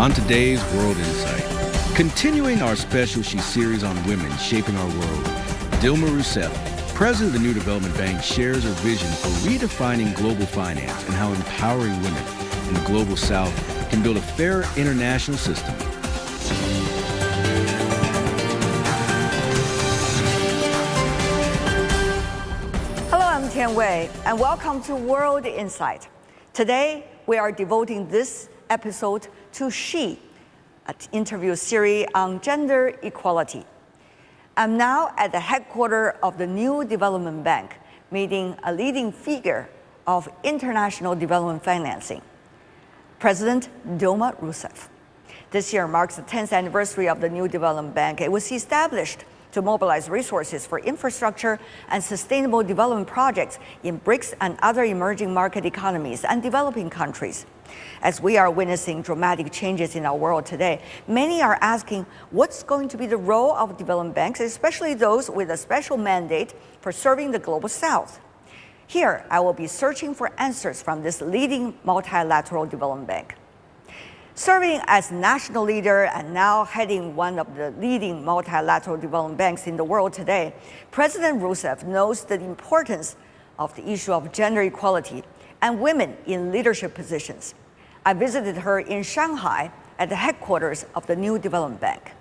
on today's World Insight. Continuing our special She series on women shaping our world, Dilma Rousseff, president of the New Development Bank, shares her vision for redefining global finance and how empowering women in the global south can build a fairer international system. Hello, I'm Tian Wei, and welcome to World Insight. Today, we are devoting this episode to She, an interview series on gender equality. I'm now at the headquarters of the New Development Bank, meeting a leading figure of international development financing, President Dilma Rousseff. This year marks the 10th anniversary of the New Development Bank. It was established to mobilize resources for infrastructure and sustainable development projects in BRICS and other emerging market economies and developing countries. As we are witnessing dramatic changes in our world today, many are asking what's going to be the role of development banks, especially those with a special mandate for serving the global south. Here, I will be searching for answers from this leading multilateral development bank. Serving as national leader and now heading one of the leading multilateral development banks in the world today, President Rousseff knows the importance of the issue of gender equality and women in leadership positions. I visited her in Shanghai at the headquarters of the New Development Bank.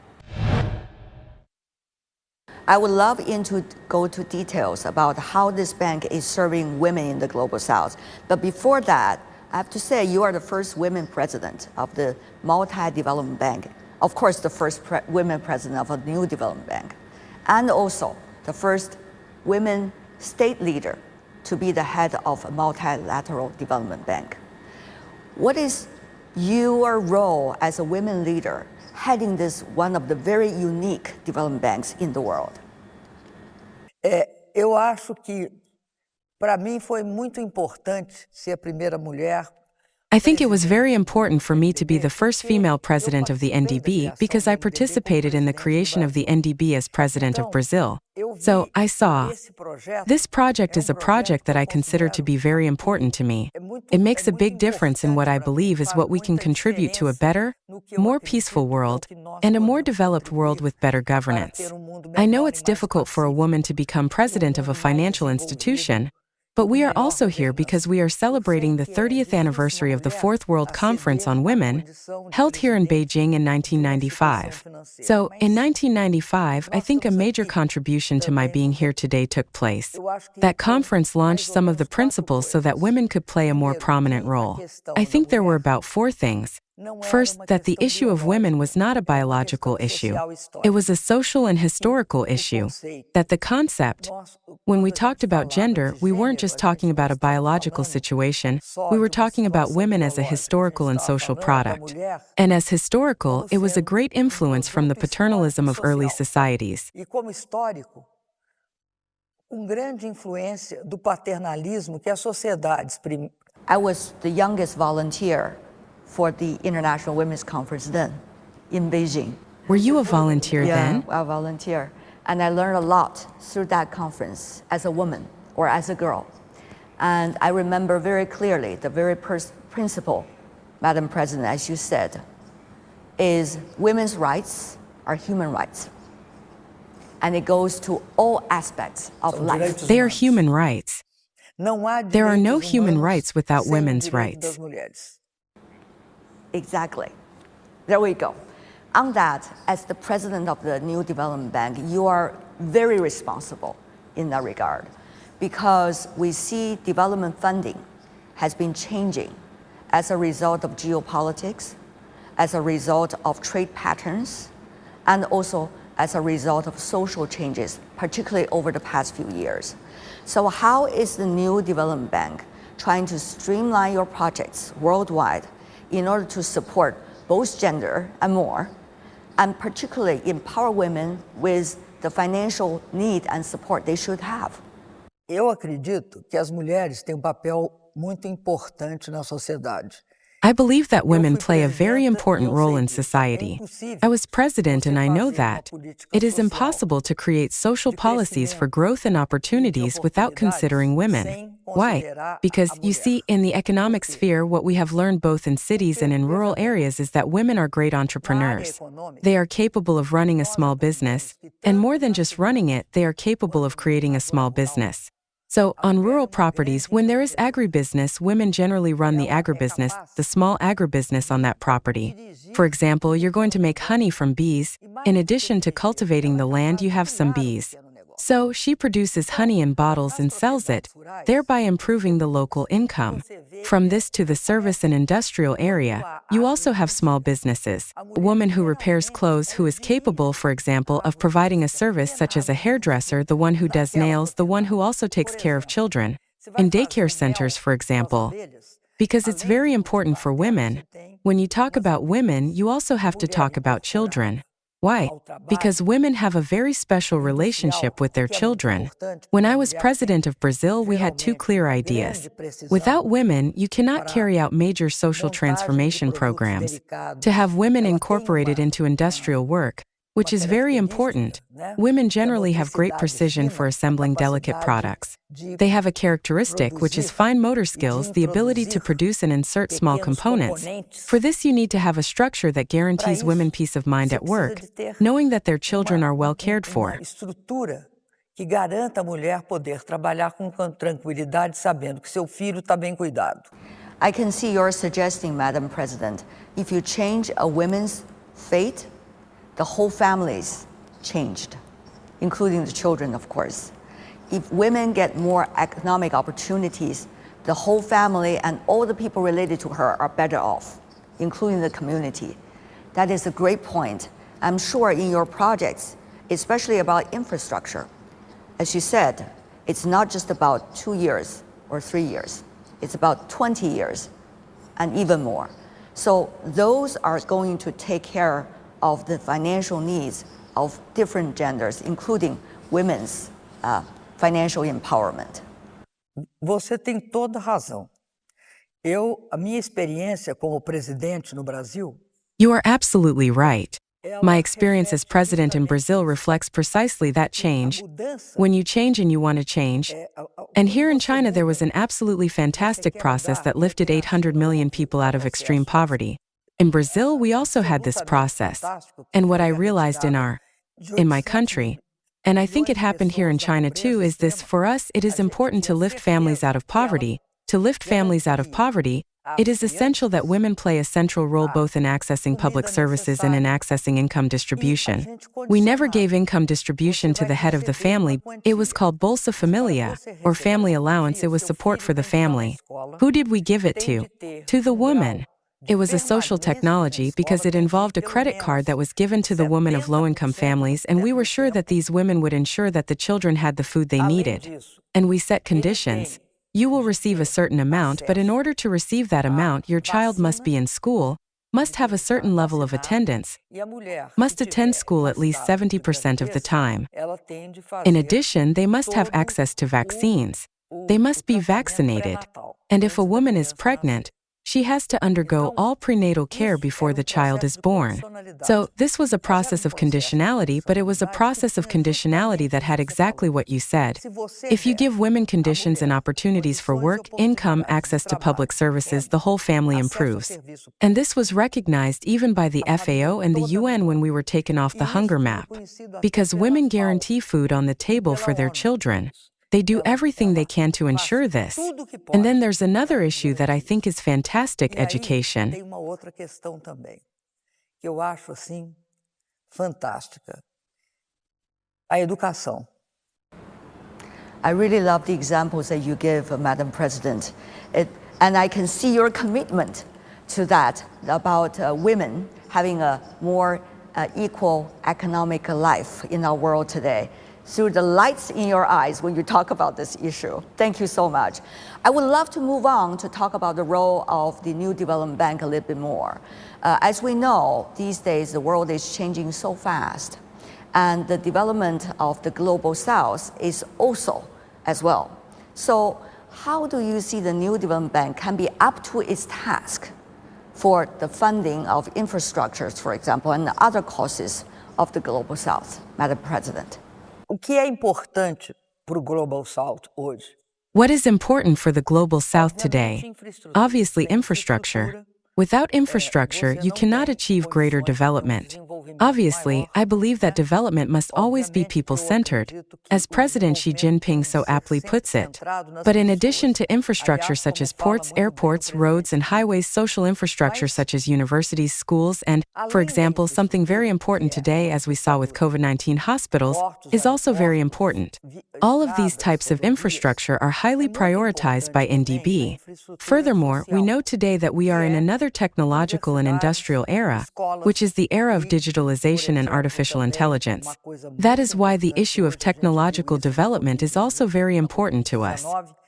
I would love to go to details about how this bank is serving women in the global south. But before that, I have to say you are the first women president of the multi-development bank. Of course, the first women president of a new development bank. And also the first women state leader to be the head of a multilateral development bank. What is your role as a women leader heading this one of the very unique development banks in the world? Eu acho que, para mim, foi muito importante ser a primeira mulher. I think it was very important for me to be the first female president of the NDB because I participated in the creation of the NDB as president of Brazil. So I saw this project is a project that I consider to be very important to me. It makes a big difference in what I believe is what we can contribute to a better, more peaceful world and a more developed world with better governance. I know it's difficult for a woman to become president of a financial institution, but we are also here because we are celebrating the 30th anniversary of the Fourth World Conference on Women, held here in Beijing in 1995. So, in 1995, I think a major contribution to my being here today took place. That conference launched some of the principles so that women could play a more prominent role. I think there were about 4 things. First, that the issue of women was not a biological issue. It was a social and historical issue. That the concept, when we talked about gender, we weren't just talking about a biological situation, we were talking about women as a historical and social product. And as historical, it was a great influence from the paternalism of early societies. Grande influência do paternalismo que as sociedades. I was the youngest volunteer for the International Women's Conference then, in Beijing. Were you a volunteer then? Yeah, a volunteer. And I learned a lot through that conference as a woman or as a girl. And I remember very clearly the very principle, Madam President, as you said, is women's rights are human rights. And it goes to all aspects of life. They are human rights. There are no human rights without women's rights. Exactly. There we go. On that, as the president of the New Development Bank, you are very responsible in that regard because we see development funding has been changing as a result of geopolitics, as a result of trade patterns, and also as a result of social changes, particularly over the past few years. So how is the New Development Bank trying to streamline your projects worldwide in order to support both gender and more, and particularly empower women with the financial need and support they should have? Eu acredito que as mulheres têm papel muito importante na sociedade. I believe that women play a very important role in society. I was president and I know that it is impossible to create social policies for growth and opportunities without considering women. Why? Because, you see, in the economic sphere, what we have learned both in cities and in rural areas is that women are great entrepreneurs. They are capable of running a small business, and more than just running it, they are capable of creating a small business. So, on rural properties, when there is agribusiness, women generally run the agribusiness, the small agribusiness on that property. For example, you're going to make honey from bees. In addition to cultivating the land, you have some bees. So, she produces honey in bottles and sells it, thereby improving the local income. From this to the service and industrial area, you also have small businesses. A woman who repairs clothes who is capable, for example, of providing a service such as a hairdresser, the one who does nails, the one who also takes care of children. In daycare centers, for example. Because it's very important for women. When you talk about women, you also have to talk about children. Why? Because women have a very special relationship with their children. When I was president of Brazil, we had two clear ideas. Without women, you cannot carry out major social transformation programs. To have women incorporated into industrial work, which is very important. Women generally have great precision for assembling delicate products. They have a characteristic which is fine motor skills, the ability to produce and insert small components. For this, you need to have a structure that guarantees women peace of mind at work, knowing that their children are well cared for. Que garanta a mulher poder trabalhar com tranquilidade, sabendo que seu filho está bem cuidado. I can see you're suggesting, Madam President, if you change a woman's fate, the whole family's changed, including the children, of course. If women get more economic opportunities, the whole family and all the people related to her are better off, including the community. That is a great point. I'm sure in your projects, especially about infrastructure, as you said, it's not just about 2 years or 3 years. It's about 20 years and even more. So those are going to take care of the financial needs of different genders, including women's financial empowerment. Você tem toda razão. A minha experiência como presidente no Brasil. You are absolutely right. My experience as president in Brazil reflects precisely that change. When you change and you want to change. And here in China, there was an absolutely fantastic process that lifted 800 million people out of extreme poverty. In Brazil, we also had this process. And what I realized in my country, and I think it happened here in China too, is this: for us, it is important to lift families out of poverty. To lift families out of poverty, it is essential that women play a central role both in accessing public services and in accessing income distribution. We never gave income distribution to the head of the family. It was called Bolsa Familia, or family allowance. It was support for the family. Who did we give it to? To the woman. It was a social technology because it involved a credit card that was given to the women of low-income families, and we were sure that these women would ensure that the children had the food they needed. And we set conditions. You will receive a certain amount, but in order to receive that amount, your child must be in school, must have a certain level of attendance, must attend school at least 70% of the time. In addition, they must have access to vaccines. They must be vaccinated. And if a woman is pregnant, she has to undergo all prenatal care before the child is born. So this was a process of conditionality, but it was a process of conditionality that had exactly what you said. If you give women conditions and opportunities for work, income, access to public services, the whole family improves. And this was recognized even by the FAO and the UN when we were taken off the hunger map. Because women guarantee food on the table for their children. They do everything they can to ensure this. And then there's another issue that I think is fantastic: education. Tem uma outra questão também, que eu acho assim fantástica. A educação. I really love the examples that you give, Madam President. And I can see your commitment to that, about women having a more equal economic life in our world today, through the lights in your eyes when you talk about this issue. Thank you so much. I would love to move on to talk about the role of the New Development Bank a little bit more. As we know, these days the world is changing so fast, and the development of the global south is also as well. So how do you see the New Development Bank can be up to its task for the funding of infrastructures, for example, and other causes of the Global South, Madam President? O que é importante para o Global South hoje? What is important for the Global South today? Obviously, infrastructure. Without infrastructure, you cannot achieve greater development. Obviously, I believe that development must always be people-centered, as President Xi Jinping so aptly puts it. But in addition to infrastructure such as ports, airports, roads, and highways, social infrastructure such as universities, schools, and, for example, something very important today, as we saw with COVID-19 hospitals, is also very important. All of these types of infrastructure are highly prioritized by NDB. Furthermore, we know today that we are in another technological and industrial era, which is the era of digitalization and artificial intelligence. That is why the issue of technological development is also very important to us.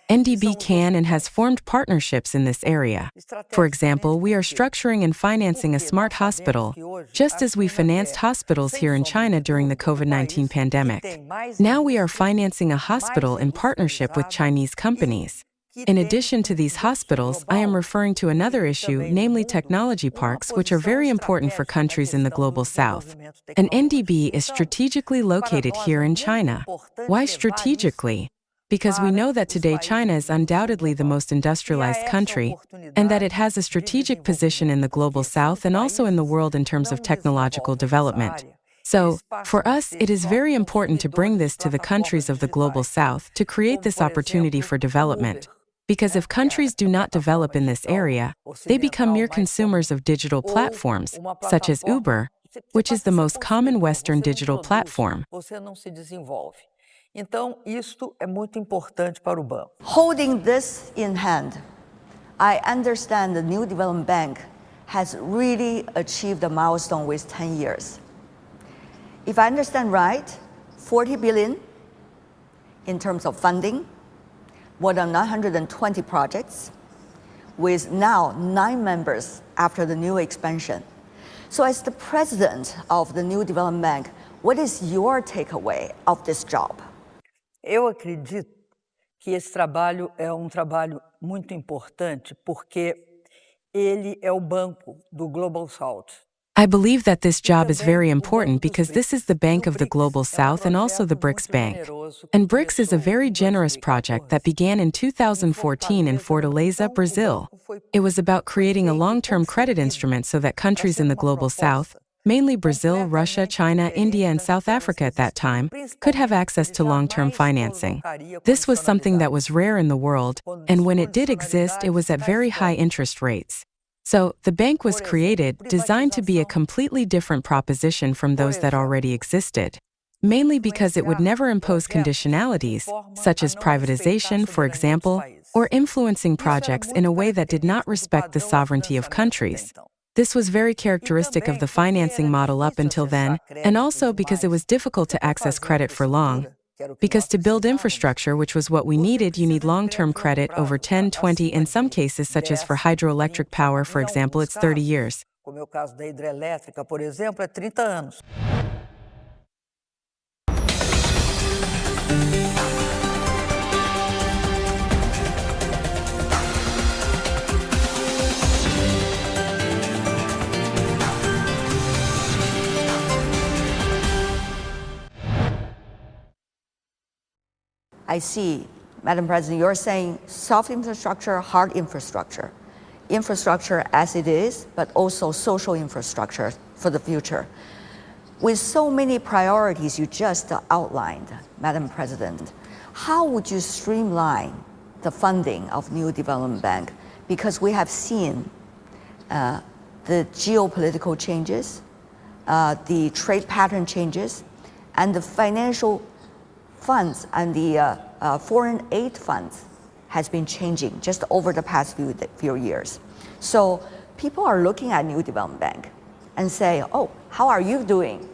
NDB can and has formed partnerships in this area. For example, we are structuring and financing a smart hospital, just as we financed hospitals here in China during the COVID-19 pandemic. Now we are financing a hospital in partnership with Chinese companies. In addition to these hospitals, I am referring to another issue, namely technology parks, which are very important for countries in the Global South. And NDB is strategically located here in China. Why strategically? Because we know that today China is undoubtedly the most industrialized country, and that it has a strategic position in the Global South and also in the world in terms of technological development. So, for us, it is very important to bring this to the countries of the Global South to create this opportunity for development. Because if countries do not develop in this area, they become mere consumers of digital platforms, such as Uber, which is the most common Western digital platform. Holding this in hand, I understand the New Development Bank has really achieved a milestone with 10 years. If I understand right, 40 billion in terms of funding, more than 920 projects, with now 9 members after the new expansion. So as the president of the New Development Bank, what is your takeaway of this job? Eu acredito que esse trabalho é trabalho muito importante porque ele é o banco do Global South. I believe that this job is very important because this is the Bank of the Global South and also the BRICS Bank. And BRICS is a very generous project that began in 2014 in Fortaleza, Brazil. It was about creating a long-term credit instrument so that countries in the Global South, mainly Brazil, Russia, China, India, and South Africa at that time, could have access to long-term financing. This was something that was rare in the world, and when it did exist, it was at very high interest rates. So, the bank was created, designed to be a completely different proposition from those that already existed. Mainly because it would never impose conditionalities, such as privatization, for example, or influencing projects in a way that did not respect the sovereignty of countries. This was very characteristic of the financing model up until then, and also because it was difficult to access credit for long. Because to build infrastructure, which was what we needed, you need long-term credit over 10, 20, in some cases, such as for hydroelectric power, for example, it's 30 years. Como é o caso da hidrelétrica, por exemplo, é 30 anos. I see, Madam President, you're saying soft infrastructure, hard infrastructure. Infrastructure as it is, but also social infrastructure for the future. With so many priorities you just outlined, Madam President, how would you streamline the funding of New Development Bank? Because we have seen the geopolitical changes, the trade pattern changes, and the financial funds and the foreign aid funds has been changing just over the past few years. So people are looking at New Development Bank and say, oh, how are you doing?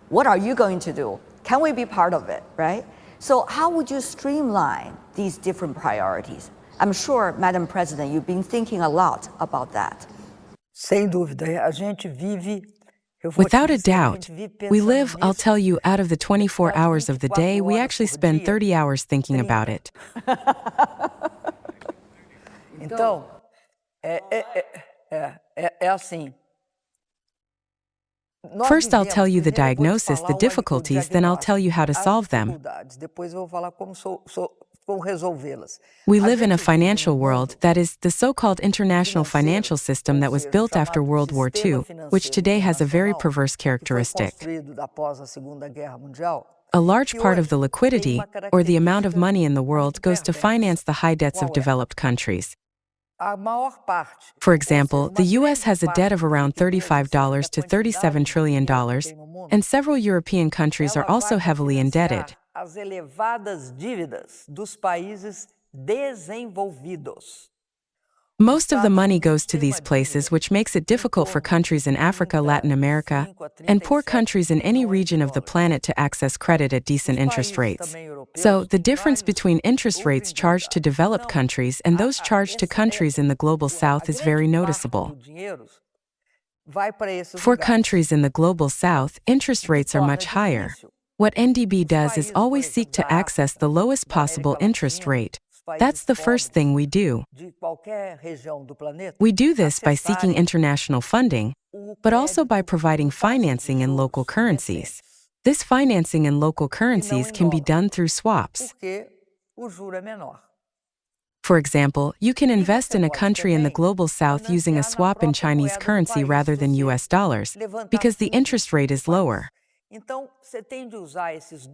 What are you going to do? Can we be part of it, right? So how would you streamline these different priorities? I'm sure, Madam President, you've been thinking a lot about that. Sem dúvida, a gente vive. Without a doubt, we live, I'll tell you, out of the 24 hours of the day, we actually spend 30 hours thinking about it. Então, É assim. First, I'll tell you the diagnosis, the difficulties, then I'll tell you how to solve them. Depois eu vou falar como resolvê-las. We live in a financial world, that is, the so-called international financial system that was built after World War II, which today has a very perverse characteristic. A large part of the liquidity, or the amount of money in the world, goes to finance the high debts of developed countries. For example, the US has a debt of around $35 to $37 trillion, and several European countries are also heavily indebted. As elevadas dívidas dos países desenvolvidos. Most of the money goes to these places, which makes it difficult for countries in Africa, Latin America, and poor countries in any region of the planet to access credit at decent interest rates. So, the difference between interest rates charged to developed countries and those charged to countries in the global south is very noticeable. For countries in the global south, interest rates are much higher. What NDB does is always seek to access the lowest possible interest rate. That's the first thing we do. We do this by seeking international funding, but also by providing financing in local currencies. This financing in local currencies can be done through swaps. For example, you can invest in a country in the global south using a swap in Chinese currency rather than US dollars, because the interest rate is lower.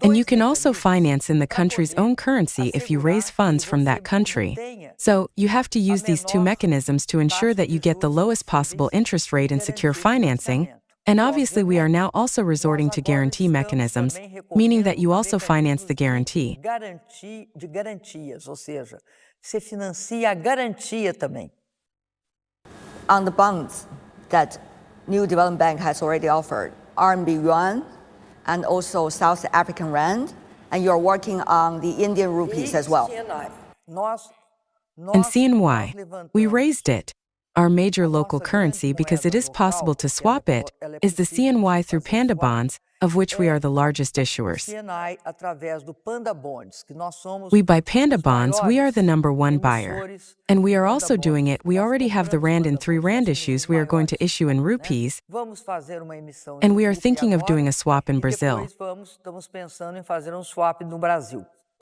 And you can also finance in the country's own currency if you raise funds from that country. So, you have to use these two mechanisms to ensure that you get the lowest possible interest rate and secure financing. And obviously we are now also resorting to guarantee mechanisms, meaning that you also finance the guarantee. On the bonds that New Development Bank has already offered, RMB yuan, and also South African rand, and you're working on the Indian rupees as well. And CNY, we raised it. Our major local currency, because it is possible to swap it, is the CNY through Panda bonds, of which we are the largest issuers. We buy Panda bonds, we are the #1 buyer. And we are also doing it, we already have the Rand and 3 Rand issues we are going to issue in rupees, and we are thinking of doing a swap in Brazil.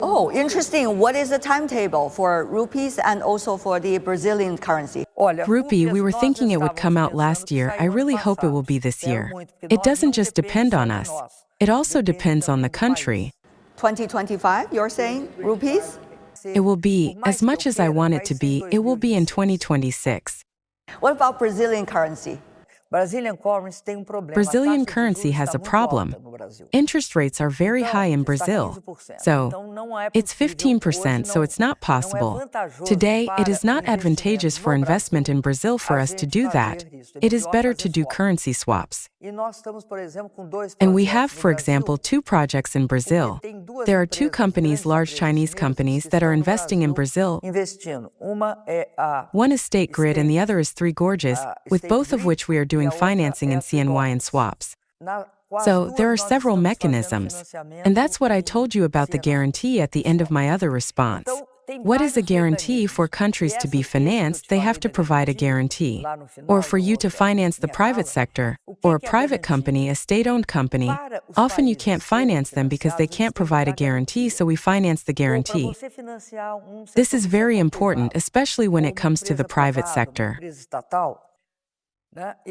Oh, interesting. What is the timetable for rupees and also for the Brazilian currency? Rupee, we were thinking it would come out last year. I really hope it will be this year. It doesn't just depend on us. It also depends on the country. 2025, you're saying? Rupees? It will be, as much as I want it to be, it will be in 2026. What about Brazilian currency? Brazilian currency has a problem. Interest rates are very high in Brazil. So, it's 15%, so it's not possible. Today, it is not advantageous for investment in Brazil for us to do that. It is better to do currency swaps. And we have, for example, 2 projects in Brazil. There are 2 companies, large Chinese companies, that are investing in Brazil. One is State Grid and the other is Three Gorges, with both of which we are doing financing in CNY and swaps. So, there are several mechanisms. And that's what I told you about the guarantee at the end of my other response. What is a guarantee? For countries to be financed, they have to provide a guarantee. Or for you to finance the private sector, or a private company, a state-owned company, often you can't finance them because they can't provide a guarantee, so we finance the guarantee. This is very important, especially when it comes to the private sector.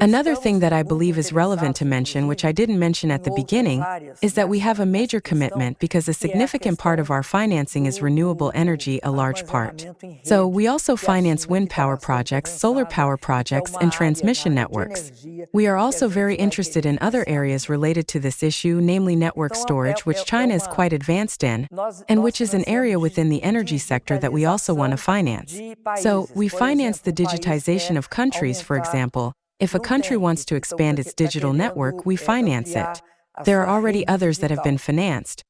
Another thing that I believe is relevant to mention, which I didn't mention at the beginning, is that we have a major commitment because a significant part of our financing is renewable energy, a large part. So we also finance wind power projects, solar power projects, and transmission networks. We are also very interested in other areas related to this issue, namely network storage, which China is quite advanced in, and which is an area within the energy sector that we also want to finance. So we finance the digitization of countries, for example. If a country wants to expand its digital network, we finance it. There are already others that have been financed.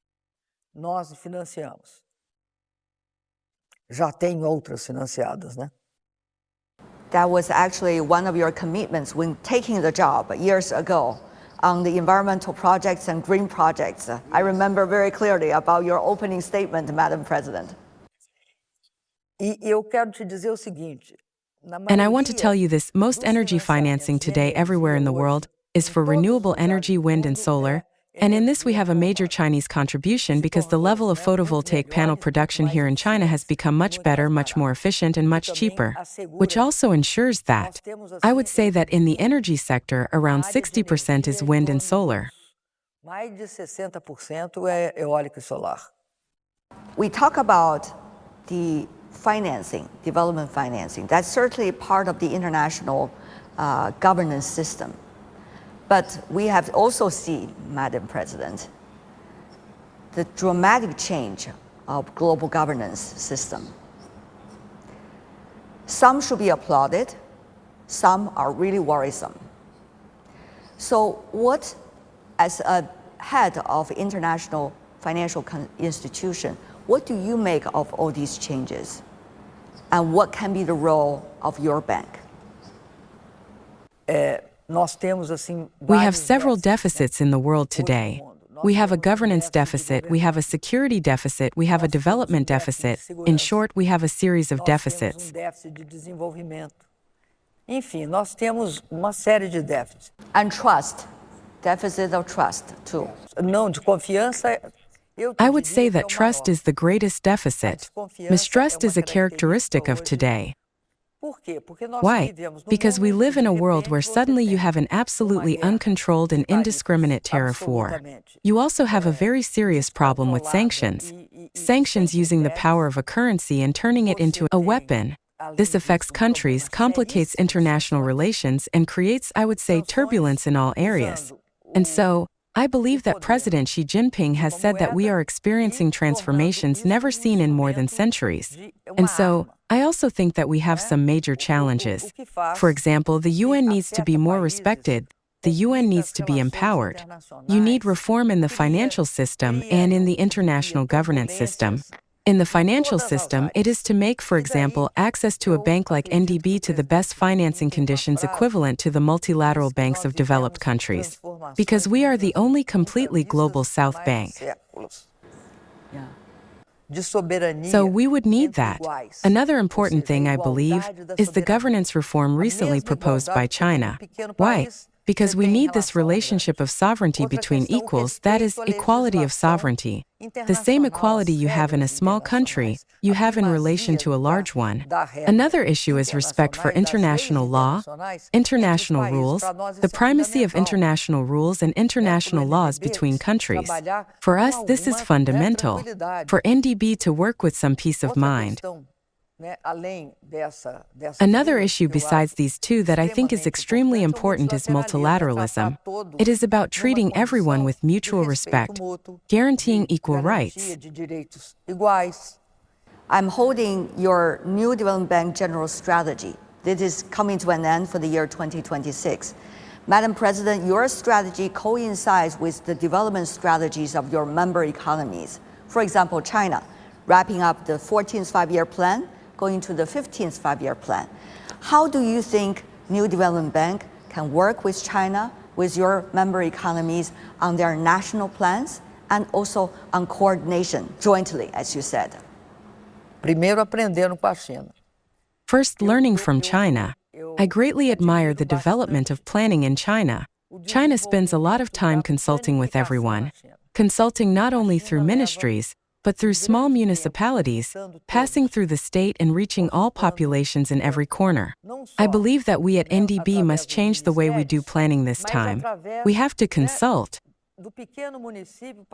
Nós financiamos. Já tem outras financiadas, né? That was actually one of your commitments when taking the job years ago on the environmental projects and green projects. I remember very clearly about your opening statement, Madam President. E eu quero te dizer o seguinte. And I want to tell you this, most energy financing today everywhere in the world is for renewable energy, wind and solar. And in this we have a major Chinese contribution because the level of photovoltaic panel production here in China has become much better, much more efficient and much cheaper, which also ensures that, I would say that in the energy sector, around 60% is wind and solar. We talk about the financing, development financing. That's certainly part of the international governance system. But we have also seen, Madam President, the dramatic change of global governance system. Some should be applauded, some are really worrisome. So what, as a head of international financial institution, what do you make of all these changes? And what can be the role of your bank? We have several deficits in the world today. We have a governance deficit, we have a security deficit, we have a development deficit. In short, we have a series of deficits. And trust, deficit of trust too. I would say that trust is the greatest deficit. Mistrust is a characteristic of today. Why? Because we live in a world where suddenly you have an absolutely uncontrolled and indiscriminate tariff war. You also have a very serious problem with sanctions. Sanctions using the power of a currency and turning it into a weapon. This affects countries, complicates international relations, and creates, I would say, turbulence in all areas. And so, I believe that President Xi Jinping has said that we are experiencing transformations never seen in more than centuries. And so, I also think that we have some major challenges. For example, the UN needs to be more respected. The UN needs to be empowered. You need reform in the financial system and in the international governance system. In the financial system, it is to make, for example, access to a bank like NDB to the best financing conditions equivalent to the multilateral banks of developed countries. Because we are the only completely global South Bank. So we would need that. Another important thing, I believe, is the governance reform recently proposed by China. Why? Because we need this relationship of sovereignty between equals, that is, equality of sovereignty. The same equality you have in a small country, you have in relation to a large one. Another issue is respect for international law, international rules, the primacy of international rules and international laws between countries. For us, this is fundamental. For NDB to work with some peace of mind. Another issue besides these two that I think is extremely important is multilateralism. It is about treating everyone with mutual respect, guaranteeing equal rights. I'm holding your new development bank general strategy. This is coming to an end for the year 2026. Madam President, your strategy coincides with the development strategies of your member economies. For example, China, wrapping up the 14th five-year plan, going to the 15th five-year plan. How do you think New Development Bank can work with China, with your member economies on their national plans and also on coordination jointly, as you said? First, learning from China. I greatly admire the development of planning in China. China spends a lot of time consulting with everyone, consulting not only through ministries, but through small municipalities, passing through the state and reaching all populations in every corner. I believe that we at NDB must change the way we do planning this time. We have to consult.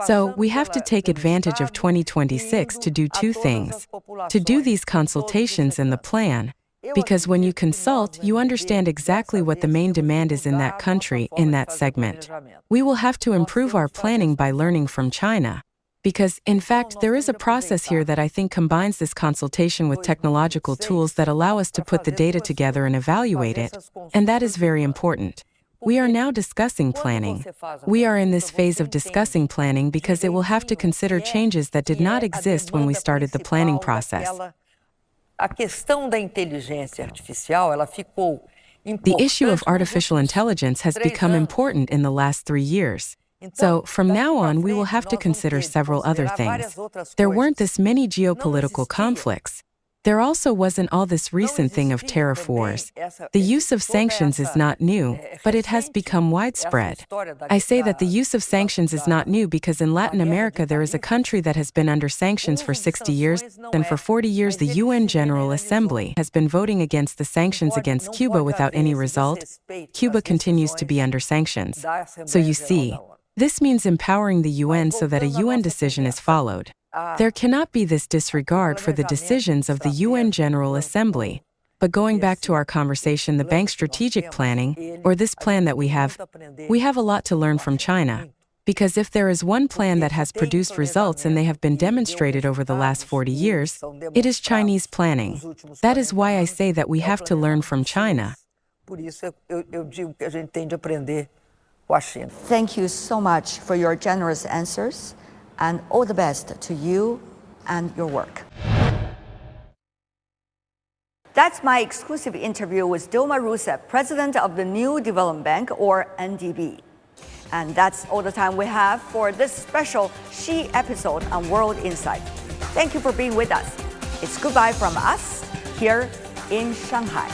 So we have to take advantage of 2026 to do two things. To do these consultations and the plan. Because when you consult, you understand exactly what the main demand is in that country, in that segment. We will have to improve our planning by learning from China. Because, in fact, there is a process here that I think combines this consultation with technological tools that allow us to put the data together and evaluate it, and that is very important. We are now discussing planning. We are in this phase of discussing planning because it will have to consider changes that did not exist when we started the planning process. The issue of artificial intelligence has become important in the last 3 years. So, from now on, we will have to consider several other things. There weren't this many geopolitical conflicts. There also wasn't all this recent thing of tariff wars. The use of sanctions is not new, but it has become widespread. I say that the use of sanctions is not new because in Latin America there is a country that has been under sanctions for 60 years, and for 40 years the UN General Assembly has been voting against the sanctions against Cuba without any result. Cuba continues to be under sanctions. So you see, this means empowering the UN so that a UN decision is followed. There cannot be this disregard for the decisions of the UN General Assembly. But going back to our conversation, the bank strategic planning, or this plan that we have a lot to learn from China. Because if there is one plan that has produced results and they have been demonstrated over the last 40 years, it is Chinese planning. That is why I say that we have to learn from China. Thank you so much for your generous answers, and all the best to you and your work. That's my exclusive interview with Dilma Rousseff, President of the New Development Bank, or NDB. And that's all the time we have for this special She episode on World Insight. Thank you for being with us. It's goodbye from us here in Shanghai.